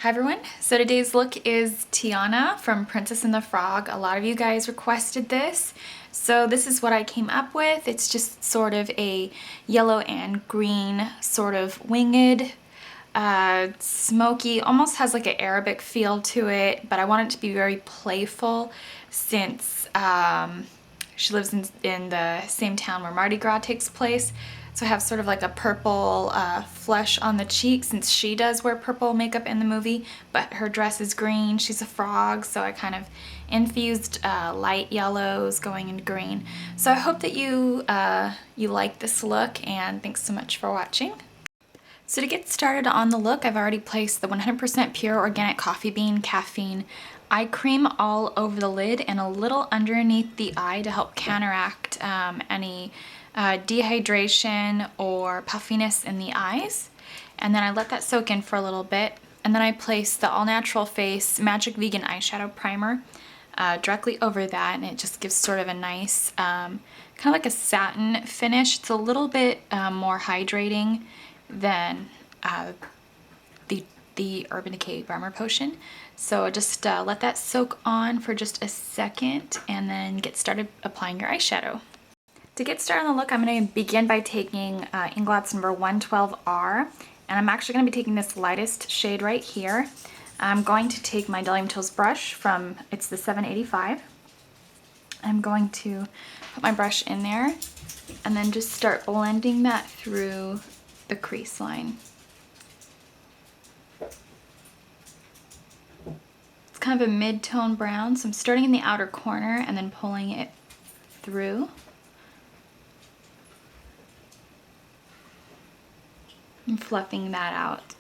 Hi everyone, so today's look is Tiana from Princess and the Frog. A lot of you guys requested this, so this is what I came up with. It's just sort of a yellow and green sort of winged, smoky, almost has like an Arabic feel to it, but I want it to be very playful since she lives in the same town where Mardi Gras takes place. So I have sort of like a purple flush on the cheek since she does wear purple makeup in the movie, but her dress is green. She's a frog, so I kind of infused light yellows going into green. So I hope that you like this look, and thanks so much for watching. So to get started on the look, I've already placed the 100% pure organic coffee bean caffeine eye cream all over the lid and a little underneath the eye to help counteract any dehydration or puffiness in the eyes. And then I let that soak in for a little bit, and then I place the All Natural Face Magic Vegan Eyeshadow Primer directly over that, and it just gives sort of a nice kind of like a satin finish. It's a little bit more hydrating than the Urban Decay Primer Potion. So just let that soak on for just a second and then get started applying your eyeshadow. To get started on the look, I'm going to begin by taking Inglot's number 112R, and I'm actually going to be taking this lightest shade right here. I'm going to take my Delim Tools brush from, it's the 785. I'm going to put my brush in there and then just start blending that through the crease line. It's kind of a mid-tone brown, so I'm starting in the outer corner and then pulling it through. And fluffing that out.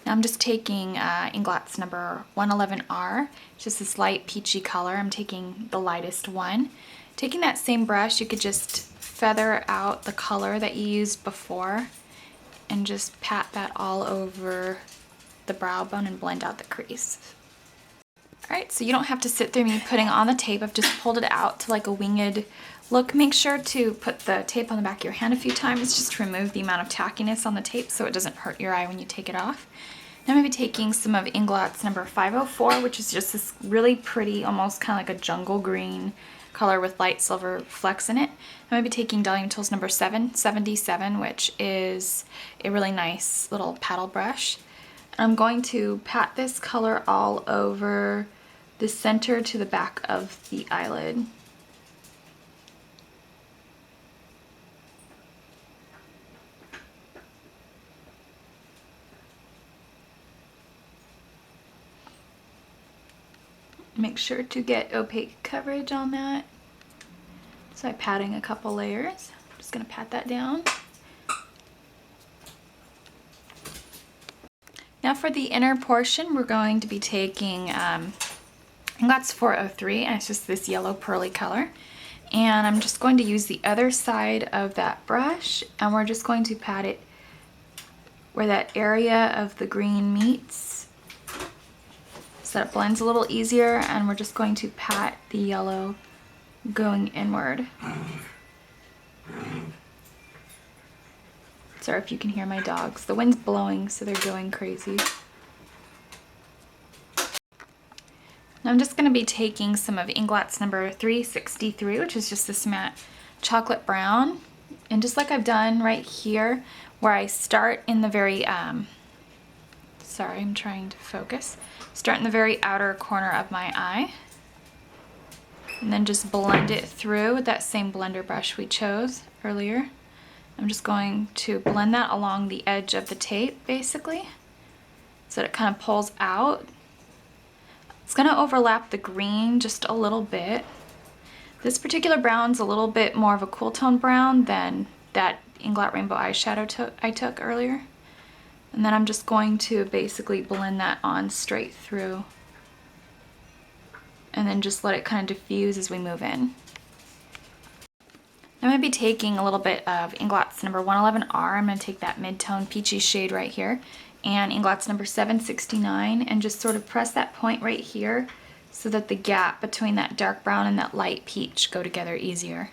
Now I'm just taking Inglot's number 111R, just this light peachy color. I'm taking the lightest one. Taking that same brush, you could just feather out the color that you used before and just pat that all over the brow bone and blend out the crease. Alright, so you don't have to sit through me putting on the tape. I've just pulled it out to like a winged look. Make sure to put the tape on the back of your hand a few times just to remove the amount of tackiness on the tape so it doesn't hurt your eye when you take it off. Now I'm going to be taking some of Inglot's number 504, which is just this really pretty, almost kind of like a jungle green color with light silver flecks in it. I'm going to be taking Delim Tools number 777, which is a really nice little paddle brush. I'm going to pat this color all over the center to the back of the eyelid. Make sure to get opaque coverage on that. So I'm patting a couple layers. I'm just going to pat that down. Now for the inner portion, we're going to be taking Inglot's 403, and it's just this yellow pearly color. And I'm just going to use the other side of that brush, and we're just going to pat it where that area of the green meets, so that it blends a little easier, and we're just going to pat the yellow going inward. Sorry if you can hear my dogs. The wind's blowing, so they're going crazy. Now I'm just going to be taking some of Inglot's number 363, which is just this matte chocolate brown. And just like I've done right here, where I start in the very, sorry, I'm trying to focus. Start in the very outer corner of my eye. And then just blend it through with that same blender brush we chose earlier. I'm just going to blend that along the edge of the tape, basically, so that it kind of pulls out. It's going to overlap the green just a little bit. This particular brown's a little bit more of a cool tone brown than that Inglot Rainbow eyeshadow I took earlier. And then I'm just going to basically blend that on straight through. And then just let it kind of diffuse as we move in. I'm going to be taking a little bit of Inglot's number 111R. I'm going to take that mid-tone peachy shade right here, and Inglot's number 769, and just sort of press that point right here so that the gap between that dark brown and that light peach go together easier.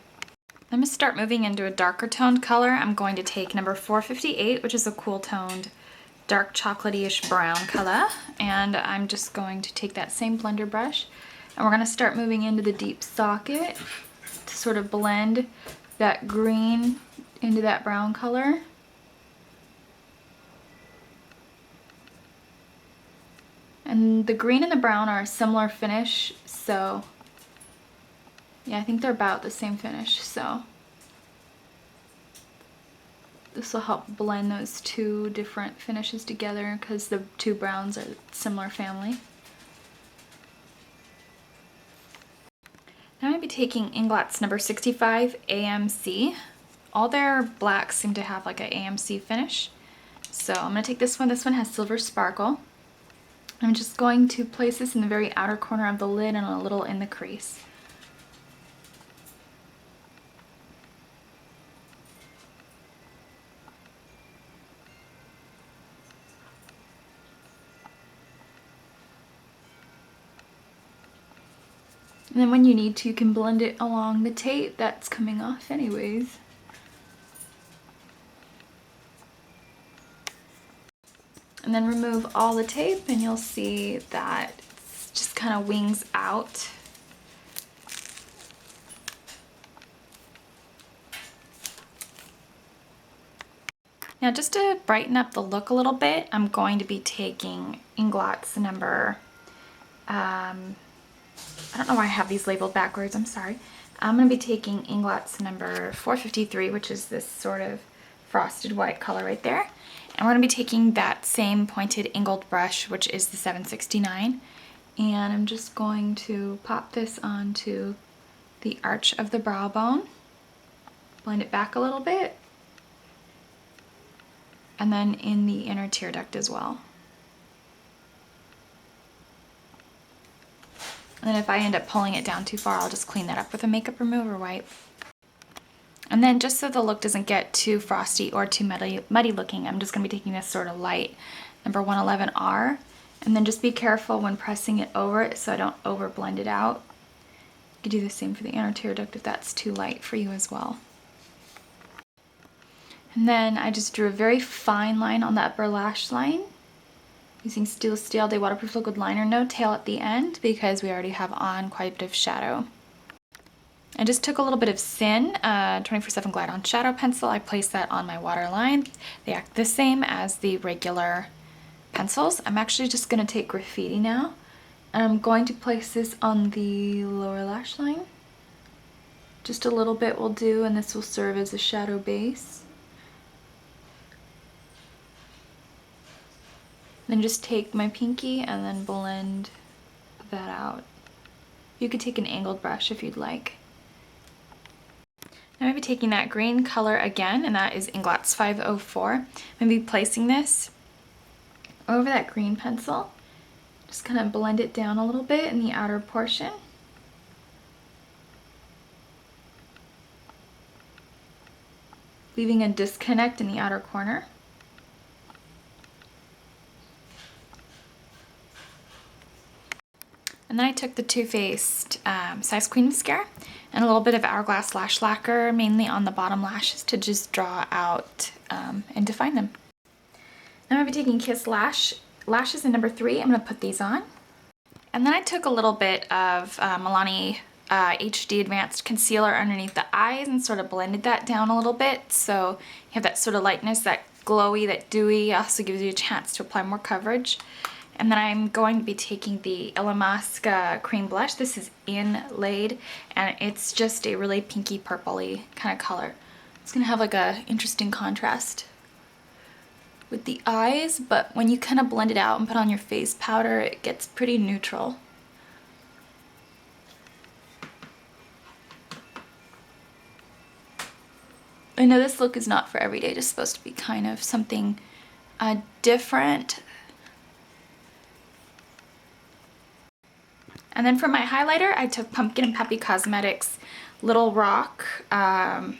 I'm going to start moving into a darker toned color. I'm going to take number 458, which is a cool toned dark chocolatey-ish brown color, and I'm just going to take that same blender brush and we're going to start moving into the deep socket to sort of blend that green into that brown color. And the green and the brown are a similar finish, so yeah, I think they're about the same finish, so this will help blend those two different finishes together because the two browns are a similar family. Now I'm going to be taking Inglot's number 65 AMC. All their blacks seem to have like an AMC finish. So I'm going to take this one. This one has silver sparkle. I'm just going to place this in the very outer corner of the lid and a little in the crease. And then when you need to, you can blend it along the tape that's coming off anyways. And then remove all the tape and you'll see that it just kind of wings out. Now just to brighten up the look a little bit, I'm going to be taking Inglot's number, I don't know why I have these labeled backwards, I'm sorry. I'm going to be taking Inglot's number 453, which is this sort of frosted white color right there. And we're going to be taking that same pointed angled brush, which is the 769. And I'm just going to pop this onto the arch of the brow bone, blend it back a little bit, and then in the inner tear duct as well. And then if I end up pulling it down too far, I'll just clean that up with a makeup remover wipe. And then just so the look doesn't get too frosty or too muddy looking, I'm just going to be taking this sort of light number 111R. And then just be careful when pressing it over it so I don't over blend it out. You could do the same for the inner tear duct if that's too light for you as well. And then I just drew a very fine line on the upper lash line using Steel Day Waterproof Liquid Liner, no tail at the end because we already have on quite a bit of shadow. I just took a little bit of Sin 24/7 Glide On Shadow Pencil. I placed that on my waterline. They act the same as the regular pencils. I'm actually just going to take Graffiti now, and I'm going to place this on the lower lash line. Just a little bit will do, and this will serve as a shadow base. Then just take my pinky and then blend that out. You could take an angled brush if you'd like. Now I'm going to be taking that green color again, and that is Inglot's 504. I'm going to be placing this over that green pencil. Just kind of blend it down a little bit in the outer portion. Leaving a disconnect in the outer corner. And then I took the Too Faced Size Queen Mascara and a little bit of Hourglass Lash Lacquer, mainly on the bottom lashes, to just draw out and define them. Now I'm going to be taking Kiss Lashes in number 3. I'm going to put these on. And then I took a little bit of Milani HD Advanced Concealer underneath the eyes and sort of blended that down a little bit. So you have that sort of lightness, that glowy, that dewy, also gives you a chance to apply more coverage. And then I'm going to be taking the Illamasqua cream blush. This is inlaid, and it's just a really pinky purpley kind of color. It's going to have like a interesting contrast with the eyes, but when you kind of blend it out and put on your face powder, it gets pretty neutral. I know this look is not for every day, just supposed to be kind of something different. And then for my highlighter, I took Pumpkin and Peppy Cosmetics Little Rock. I'm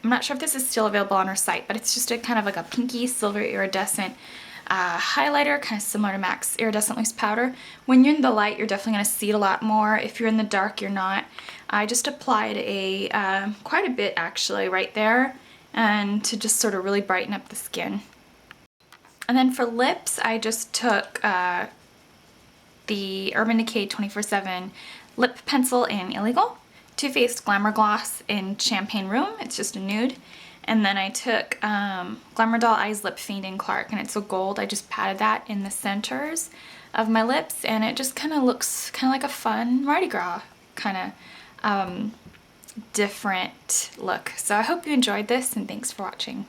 not sure if this is still available on our site, but it's just a kind of like a pinky silver iridescent highlighter, kind of similar to MAC's Iridescent Loose Powder. When you're in the light, you're definitely going to see it a lot more. If you're in the dark, you're not. I just applied quite a bit actually right there, and to just sort of really brighten up the skin. And then for lips, I just took the Urban Decay 24/7 lip pencil in Illegal, Too Faced Glamour Gloss in Champagne Room, it's just a nude, and then I took Glamour Doll Eyes Lip Fiend in Clark, and it's a gold. I just patted that in the centers of my lips, and it just kind of looks kind of like a fun Mardi Gras kind of different look. So I hope you enjoyed this, and thanks for watching.